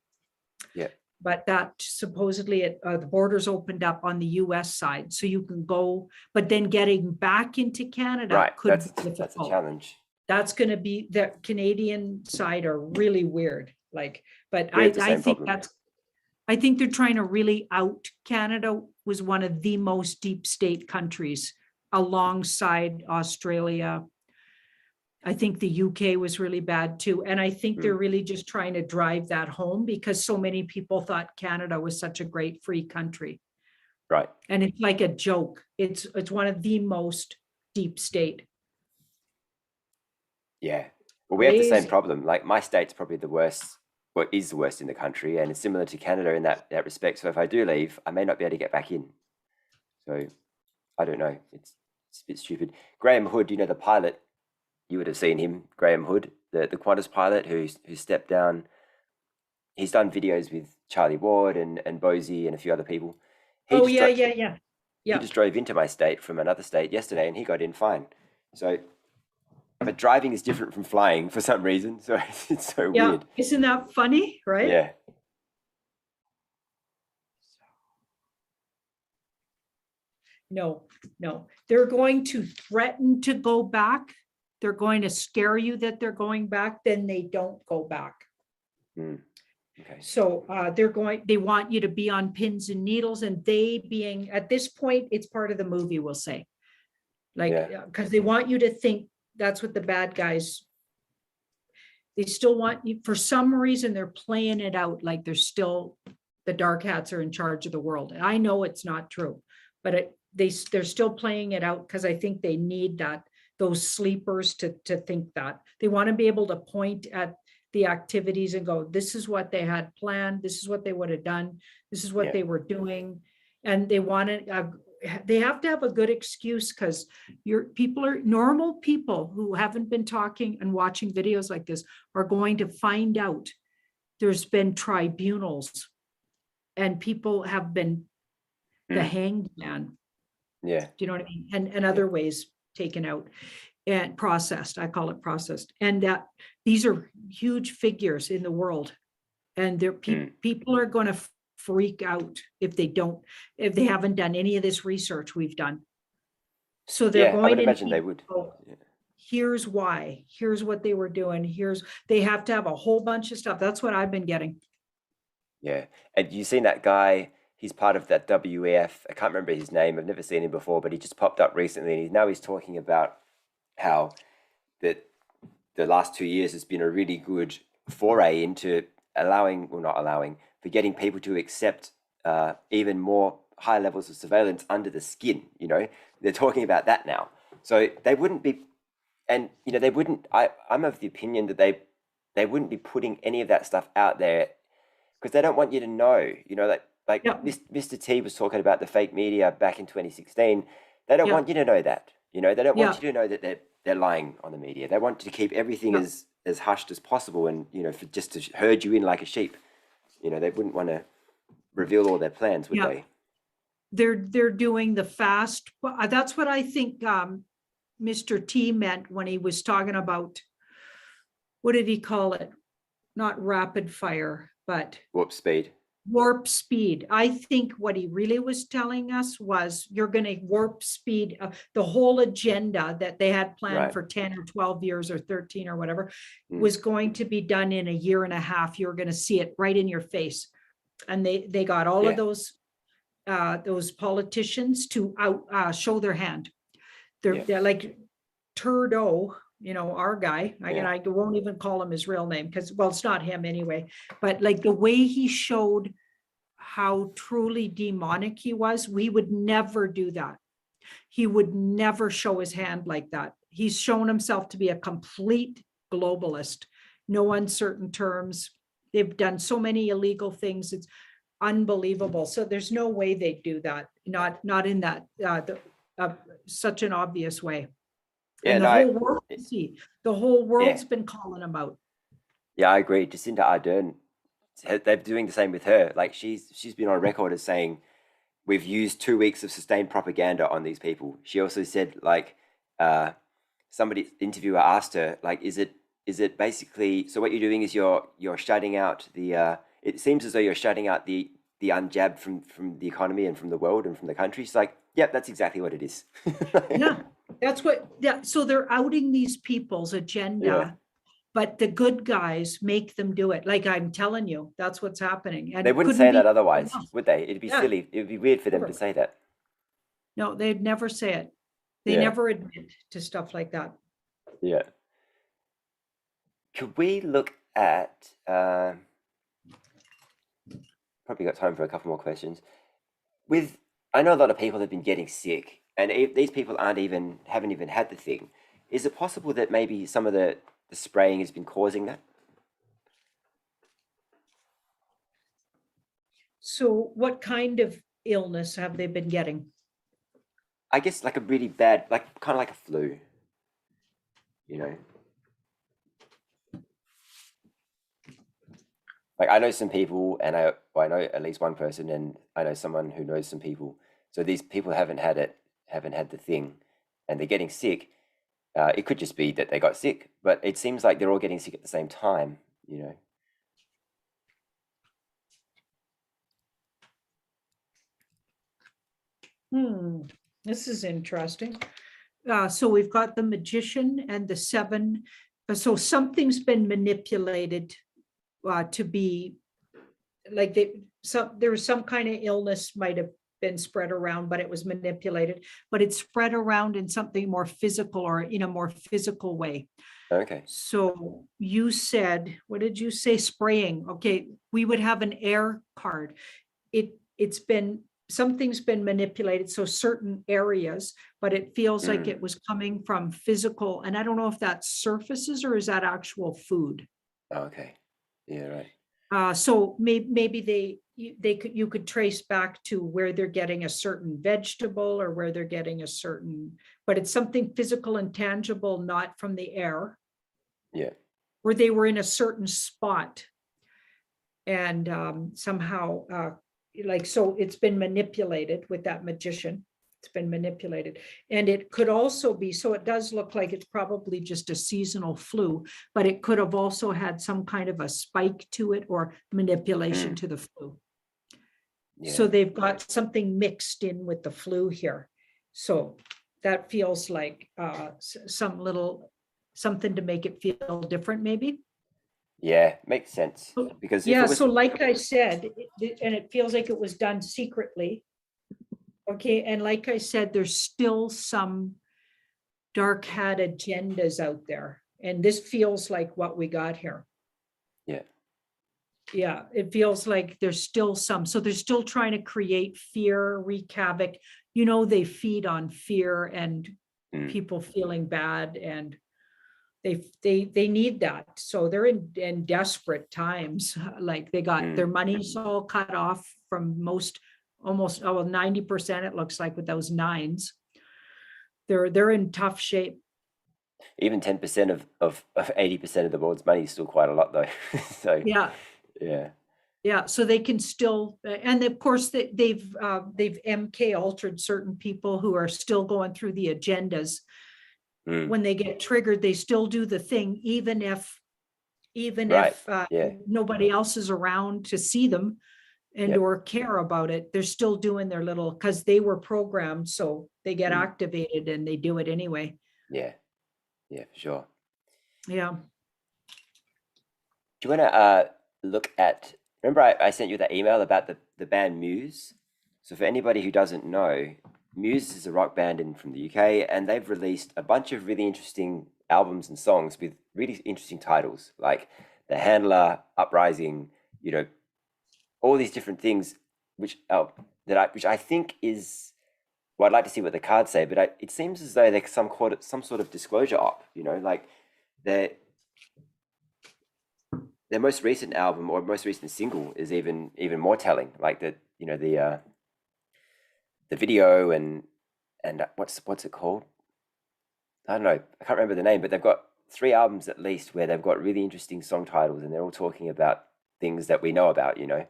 Yeah. But that supposedly the borders opened up on the US side. So you can go, but then getting back into Canada Right. could be That's a difficult. challenge. That's going to be, the Canadian side are really weird. Like, but We have the I same think problem. I think they're trying to really out. Canada was one of the most deep state countries alongside Australia. I think the UK was really bad too. And I think they're really just trying to drive that home because so many people thought Canada was such a great free country. Right. And it's like a joke. It's one of the most deep state. Yeah. Well, we have the same Crazy. problem. Like my state's probably the worst, or is the worst in the country, and it's similar to Canada in that respect. So if I do leave, I may not be able to get back in. So I don't know. It's a bit stupid. Graham Hood, you know, the pilot, you would have seen him, Graham Hood, the Qantas pilot who stepped down. He's done videos with Charlie Ward and Bosie and a few other people. He Yeah. He just drove into my state from another state yesterday and he got in fine. So, but driving is different from flying for some reason. So it's so weird. Isn't that funny, right? Yeah. No. They're going to threaten to go back. They're going to scare you that they're going back, then they don't go back. Okay. So they want you to be on pins and needles, and they being at this point, it's part of the movie, we'll say. Like, because they want you to think that's what the bad guys, they still want you, for some reason, they're playing it out like they're still, the dark hats are in charge of the world. And I know it's not true, but they're still playing it out because I think they need those sleepers to think that. They want to be able to point at the activities and go, this is what they had planned. This is what they would have done. This is what they were doing. And they want to, they have to have a good excuse because normal people who haven't been talking and watching videos like this are going to find out there's been tribunals and people have been the hanged man. Yeah. Do you know what I mean? And other ways taken out and processed. I call it processed. And that these are huge figures in the world. And people are going to freak out if they haven't done any of this research we've done. So they're going I would imagine they would. Here's why. Here's what they were doing. They have to have a whole bunch of stuff. That's what I've been getting. Yeah. And you've seen that guy, he's part of that WEF. I can't remember his name. I've never seen him before, but he just popped up recently. And now he's talking about how the last 2 years has been a really good foray into for getting people to accept even more high levels of surveillance under the skin. You know, they're talking about that now. So they wouldn't be, and you know, they wouldn't. I'm of the opinion that they wouldn't be putting any of that stuff out there because they don't want you to know. You know, like Mr. T was talking about the fake media back in 2016. They don't want you to know that. You know, they don't want you to know that they're lying on the media. They want to keep everything as hushed as possible, and you know, for just to herd you in like a sheep. You know, they wouldn't want to reveal all their plans, would they? They're doing the fast. That's what I think Mr. T meant when he was talking about, what did he call it? Not rapid fire, but warp speed. warp speed. I think what he really was telling us was you're going to warp speed the whole agenda that they had planned Right. for 10 or 12 years or 13 or whatever Mm. was going to be done in a year and a half. You're going to see it right in your face. And they got all of those politicians to show their hand. They're like Trudeau, our guy. I won't even call him his real name because, well, it's not him anyway. But like the way he showed how truly demonic he was, we would never do that. He would never show his hand like that. He's shown himself to be a complete globalist, no uncertain terms. They've done so many illegal things. It's unbelievable. So there's no way they'd do that. Not in that such an obvious way. Yeah, And the whole world, the whole world's been calling him out. Yeah, I agree. Jacinda Ardern, they're doing the same with her. Like she's been on record as saying, we've used 2 weeks of sustained propaganda on these people. She also said, like, somebody interviewer asked her, like, is it basically, so what you're doing is you're shutting out the it seems as though you're shutting out the unjabbed from the economy and from the world and from the country. She's like, yep, that's exactly what it is. Yeah, that's what, so they're outing these people's agenda, but the good guys make them do it. Like I'm telling you, that's what's happening. And they wouldn't say that otherwise, would they? It'd be silly. It would be weird for them to say that. No, they'd never say it. They never admit to stuff like that. Yeah. Could we look at, probably got time for a couple more questions. I know a lot of people have been getting sick, and if these people haven't even had the thing, is it possible that maybe some of the spraying has been causing that? So what kind of illness have they been getting? I guess like a really bad, like kind of like a flu, you know? Like I know some people, and I know at least one person, and I know someone who knows some people. So these people haven't had the thing, and they're getting sick. It could just be that they got sick, but it seems like they're all getting sick at the same time, you know? This is interesting. So we've got the magician and the 7. So something's been manipulated to be like there was some kind of illness might have been spread around, but it was manipulated, but it's spread around in something more physical or in a more physical way. Okay. So you said, what did you say? Spraying. Okay. We would have an air card. Something's been manipulated. So certain areas, but it feels like it was coming from physical. And I don't know if that's surfaces or is that actual food? Okay. Yeah, right. So maybe you could trace back to where they're getting a certain vegetable or where they're getting a certain, but it's something physical and tangible, not from the air. Yeah. Where they were in a certain spot. And somehow, so it's been manipulated with that magician. It's been manipulated. And it could also be, so it does look like it's probably just a seasonal flu, but it could have also had some kind of a spike to it or manipulation to the flu. Yeah. So they've got something mixed in with the flu here. So that feels like something to make it feel different, maybe. Yeah, makes sense. Because so like I said, and it feels like it was done secretly. Okay, and like I said, there's still some dark hat agendas out there, and this feels like what we got here. Yeah, it feels like there's still some. So they're still trying to create fear, wreak havoc. They feed on fear and people feeling bad, and they need that. So they're in desperate times. Like they got their money's all cut off from almost 90%, it looks like, with those 9s. They're in tough shape. Even 10% of 80% of the world's money is still quite a lot, though. So yeah. So they can still, and of course they've MK altered certain people who are still going through the agendas. When they get triggered, they still do the thing, even if nobody else is around to see them. and Yep. or care about it. They're still doing their little, because they were programmed, so they get Mm. activated and they do it anyway. Yeah. Yeah, for sure. Yeah. Do you want to look at? Remember, I sent you that email about the band Muse. So for anybody who doesn't know, Muse is a rock band from the UK, and they've released a bunch of really interesting albums and songs with really interesting titles, like The Handler, Uprising, you know, all these different things, which which I think is. Well, I'd like to see what the cards say, but it seems as though they're some sort of disclosure op. You know, like their their most recent album or most recent single is even more telling. Like the video and what's it called? I don't know. I can't remember the name, but they've got 3 albums at least where they've got really interesting song titles, and they're all talking about things that we know about. You know.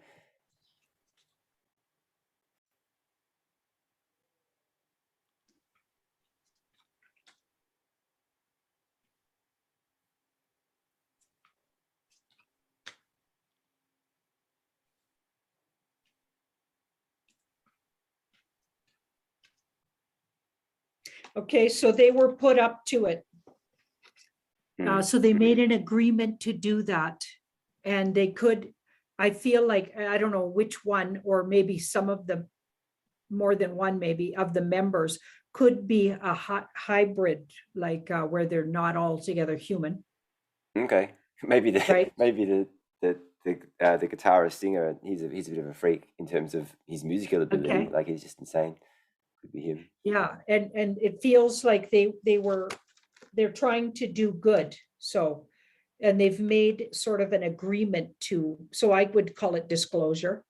Okay, so they were put up to it. Mm. So they made an agreement to do that. And they could, I feel like, I don't know which one, or maybe some of the, more than one maybe, of the members could be a hybrid, like where they're not all together human, Okay. Maybe right? the guitarist singer, he's a bit of a freak in terms of his musical ability. Okay. Like he's just insane. Could be him. Yeah, and it feels like they're trying to do good. So, and they've made sort of an agreement to, so I would call it disclosure.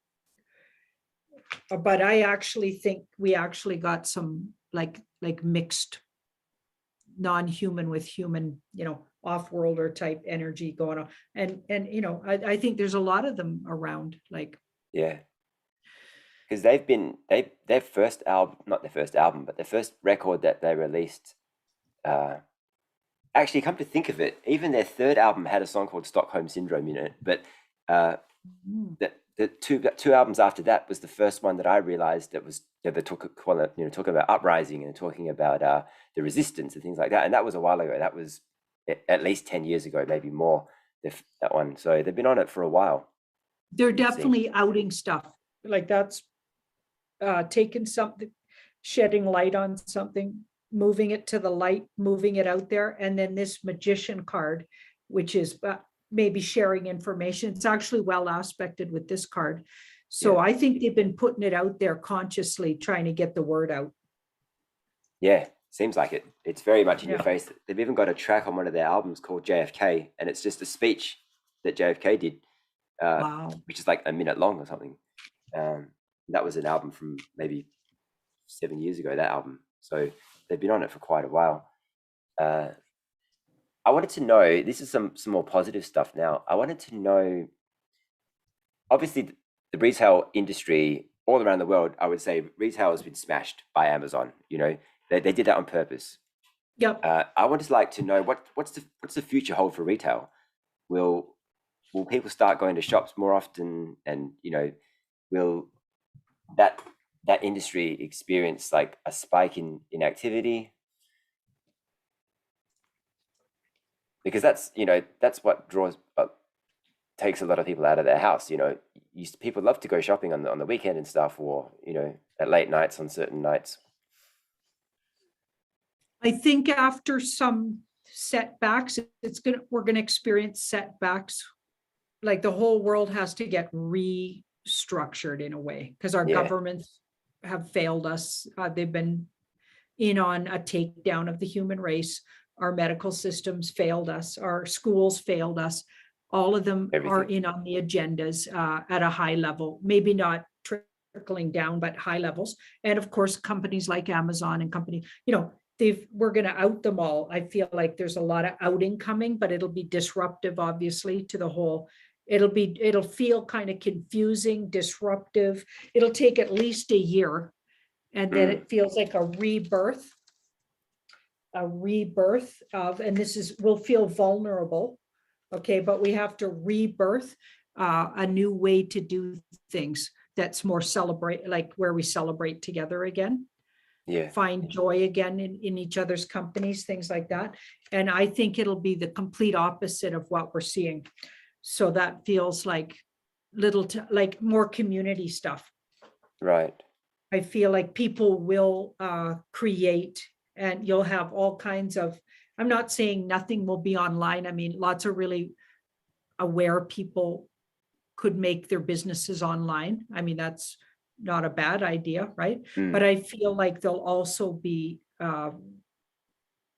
But I actually think we actually got some like mixed non-human with human, off-worlder type energy going on. And I think there's a lot of them around, like, Yeah. Because their first album, not their first album, but their first record that they released. Actually, come to think of it, even their third album had a song called Stockholm Syndrome in it. But the two albums after that was the first one that I realized that was they talking about uprising and talking about the resistance and things like that. And that was a while ago. That was at least 10 years ago, maybe more. That one. So they've been on it for a while. they're definitely outing stuff. Like that's taking something, shedding light on something, moving it to the light, moving it out there. And then this magician card, which is maybe sharing information. It's actually well aspected with this card. So Yeah. I think they've been putting it out there consciously, trying to get the word out. Yeah, seems like it. It's very much in your Yeah. face. They've even got a track on one of their albums called JFK, and it's just a speech that JFK did, Wow. which is like a minute long or something. That was an album from maybe 7 years ago, that album. So they've been on it for quite a while. I wanted to know, this is some more positive stuff now. I wanted to know, obviously, the retail industry all around the world, I would say retail has been smashed by Amazon. You know, they did that on purpose. Yep. I wanted to like to know what's the future hold for retail? Will people start going to shops more often, and will that industry experience like a spike in activity? Because that's what takes a lot of people out of their house. People love to go shopping on the weekend and stuff, or at late nights on certain nights. I think after some setbacks, we're gonna experience setbacks. Like the whole world has to get restructured in a way, because our Yeah. governments have failed us. They've been in on a takedown of the human race. Our medical systems failed us. Our schools failed us. All of them are Everything. in on the agendas at a high level, maybe not trickling down, but high levels. And of course, companies like Amazon and we're going to out them all. I feel like there's a lot of outing coming, but it'll be disruptive, obviously, to the whole. It'll feel kind of confusing, disruptive. It'll take at least a year. And then it feels like a rebirth of, and we'll feel vulnerable. Okay, but we have to rebirth a new way to do things. that's more celebrate, like where we celebrate together again, Yeah. find joy again in each other's companies, things like that. And I think it'll be the complete opposite of what we're seeing. So that feels like like more community stuff. Right. I feel like people will create, and you'll have all kinds of, I'm not saying nothing will be online. I mean, lots of really aware people could make their businesses online. I mean, that's not a bad idea, right? But I feel like there'll also be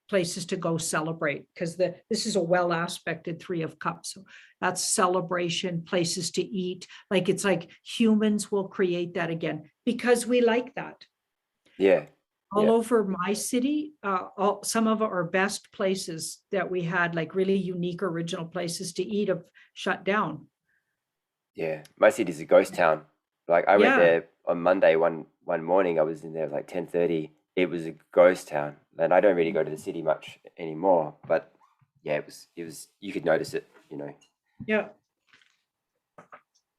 places to go celebrate, because this is a well aspected Three of Cups. So that's celebration, places to eat. Like, it's like humans will create that again because we like that. Yeah. All over my city, some of our best places that we had, like really unique, original places to eat, have shut down. Yeah. My city's a ghost town. Like, I went there on Monday one morning. I was in there like 10:30. It was a ghost town, and I don't really go to the city much anymore. But yeah, it was. You could notice it, you know. Yeah.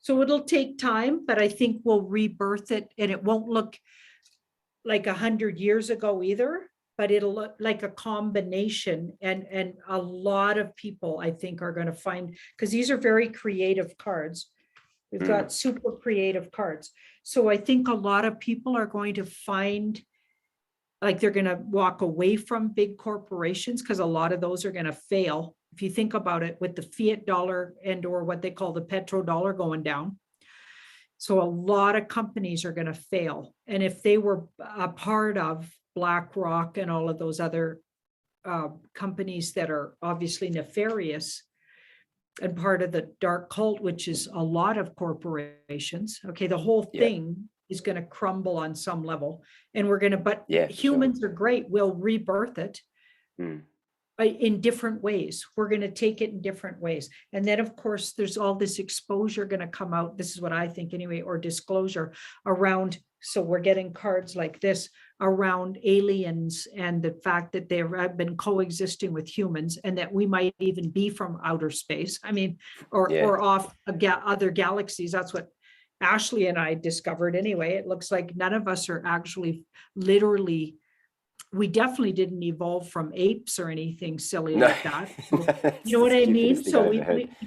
So it'll take time, but I think we'll rebirth it, and it won't look like 100 years ago either, but it'll look like a combination. And a lot of people, I think, are going to find, because these are very creative cards. We've got super creative cards. So I think a lot of people are going to find, like, they're going to walk away from big corporations, because a lot of those are going to fail. If you think about it, with the fiat dollar and or what they call the petrodollar going down. So a lot of companies are going to fail. And if they were a part of BlackRock and all of those other companies that are obviously nefarious and part of the dark cult, which is a lot of corporations, okay, the whole thing is going to crumble on some level. And we're going to, but humans are great. We'll rebirth it in different ways. We're going to take it in different ways. And then, of course, there's all this exposure going to come out. This is what I think anyway, or disclosure around. So we're getting cards like this around aliens and the fact that they have been coexisting with humans, and that we might even be from outer space. I mean, or off other galaxies. That's what Ashley and I discovered anyway. It looks like none of us are actually literally, we definitely didn't evolve from apes or anything silly like that. So, you know what I mean? So we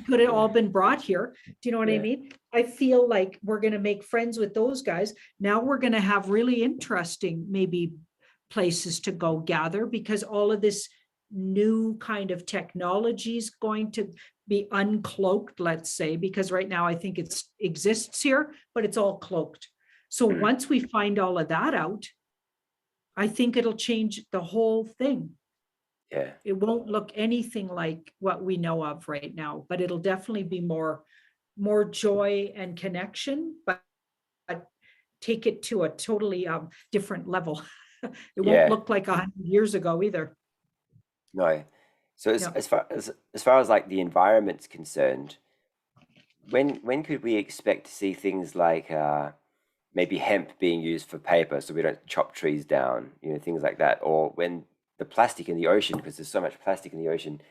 could have all been brought here. Do you know what I mean? I feel like we're going to make friends with those guys. Now we're going to have really interesting, maybe, places to go gather, because all of this new kind of technology is going to be uncloaked, let's say, because right now I think it exists here, but it's all cloaked. So once we find all of that out, I think it'll change the whole thing. Yeah. It won't look anything like what we know of right now, but it'll definitely be more joy and connection, but take it to a totally different level. It won't look like 100 years ago either. No. So as far as like the environment's concerned, when could we expect to see things like maybe hemp being used for paper, so we don't chop trees down, you know, things like that, or when the plastic in the ocean, because there's so much plastic in the ocean,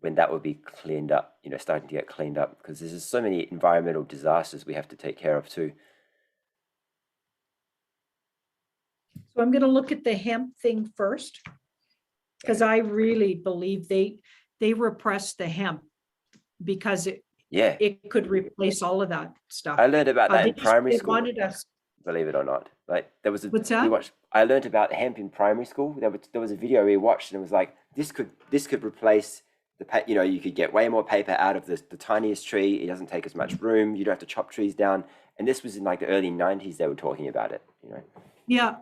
when that will be cleaned up, you know, starting to get cleaned up, because there's just so many environmental disasters we have to take care of too. So I'm going to look at the hemp thing first, because I really believe they repressed the hemp because it could replace all of that stuff. I learned about that in primary they school. Wanted us. Believe it or not, like there was What's that? I learned about hemp in primary school. There was a video we watched, and it was like this could replace the you know, you could get way more paper out of the tiniest tree. It doesn't take as much room. You don't have to chop trees down. And this was in like the early 90s. They were talking about it. You know. Yeah,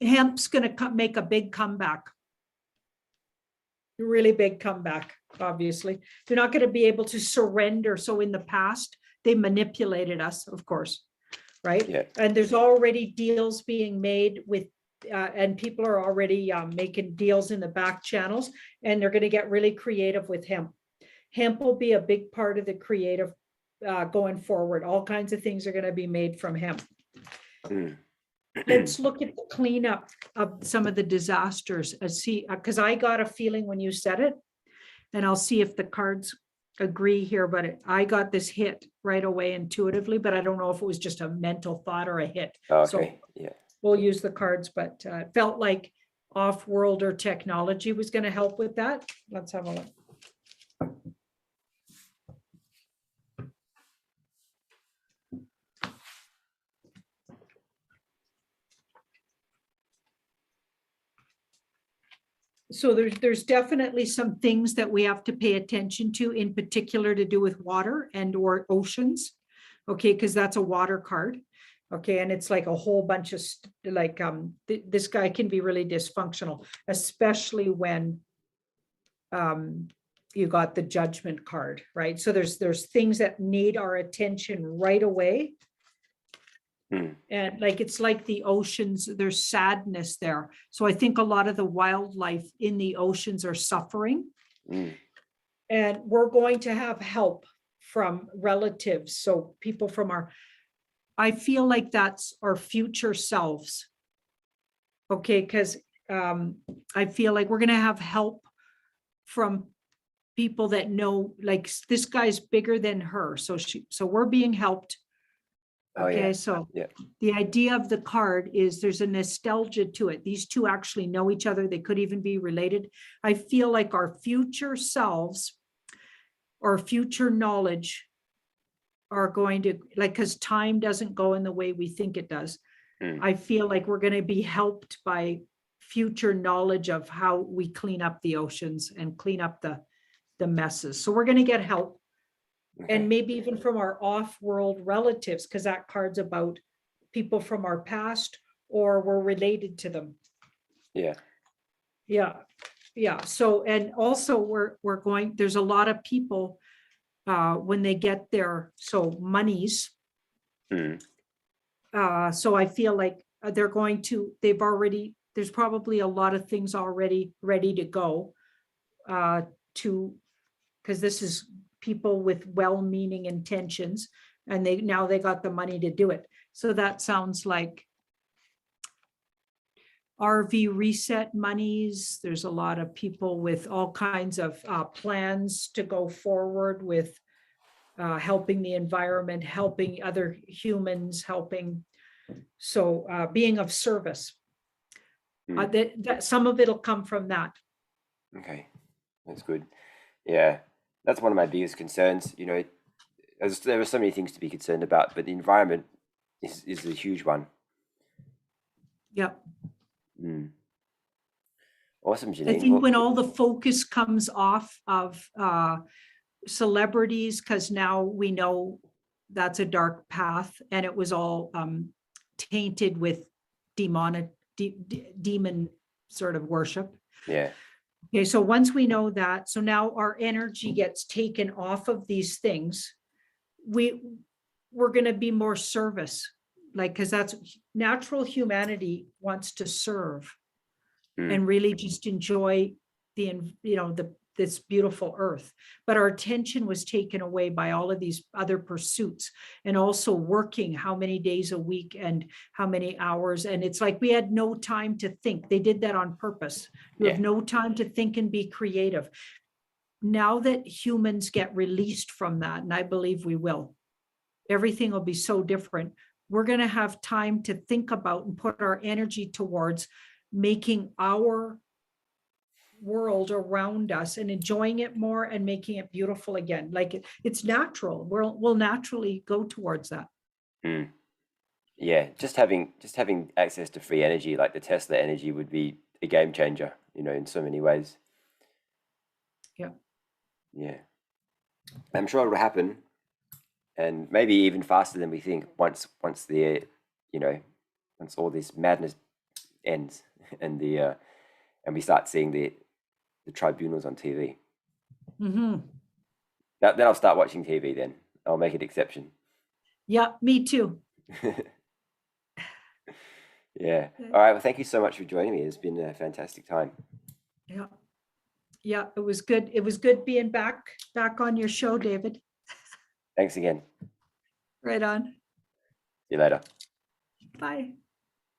hemp's going to make a big comeback. Really big comeback. Obviously, they're not going to be able to surrender. So in the past, they manipulated us, of course. Right. Yeah. And there's already deals being made with, and people are already making deals in the back channels, and they're going to get really creative with hemp. Hemp will be a big part of the creative going forward. All kinds of things are going to be made from hemp. Let's look at the cleanup of some of the disasters and see, because I got a feeling when you said it, and I'll see if the cards agree here, but I got this hit right away intuitively, but I don't know if it was just a mental thought or a hit. Oh, So okay. Yeah. we'll use the cards, but it felt like off-world or technology was going to help with that. Let's have a look. So there's definitely some things that we have to pay attention to, in particular to do with water and or oceans. Okay, because that's a water card. Okay, and it's like a whole bunch of like this guy can be really dysfunctional, especially when you got the judgment card, right? So there's things that need our attention right away. And like, it's like the oceans, there's sadness there. So I think a lot of the wildlife in the oceans are suffering. And we're going to have help from relatives. So people from I feel like that's our future selves. Okay, because I feel like we're going to have help from people that know, like, this guy's bigger than her. So we're being helped. Okay, so the idea of the card is there's a nostalgia to it. These two actually know each other. They could even be related. I feel like our future selves or future knowledge are going to, like, because time doesn't go in the way we think it does. I feel like we're going to be helped by future knowledge of how we clean up the oceans and clean up the messes. So we're going to get help. Okay. And maybe even from our off-world relatives, because that card's about people from our past or we're related to them. Yeah. So, and also we're going, there's a lot of people when they get their monies. So I feel like there's probably a lot of things already ready to go because this is people with well-meaning intentions, and they got the money to do it. So that sounds like RV reset monies. There's a lot of people with all kinds of plans to go forward with helping the environment, helping other humans, being of service. That some of it'll come from that. Okay, that's good. Yeah, that's one of my biggest concerns. You know, there are so many things to be concerned about, but the environment is a huge one. Yep. Awesome, Janine. I think when all the focus comes off of celebrities, because now we know that's a dark path, and it was all tainted with demon sort of worship. Yeah. Okay, so once we know that, so now our energy gets taken off of these things, we're going to be more service, like, because that's natural. Humanity wants to serve and really just enjoy this beautiful earth. But our attention was taken away by all of these other pursuits, and also working how many days a week and how many hours. And it's like we had no time to think. They did that on purpose. You have no time to think and be creative. Now that humans get released from that, and I believe we will, everything will be so different. We're going to have time to think about and put our energy towards making our world around us and enjoying it more and making it beautiful again. Like it's natural. We'll naturally go towards that. Yeah, just having access to free energy, like the Tesla energy, would be a game changer, in so many ways. Yeah. I'm sure it'll happen, and maybe even faster than we think once all this madness ends and we start seeing the tribunals on TV. Then I'll start watching TV. Then I'll make an exception. Yeah, me too. Yeah. All right. Well, thank you so much for joining me. It's been a fantastic time. Yeah, it was good. It was good being back on your show, David. Thanks again. Right on. See you later. Bye.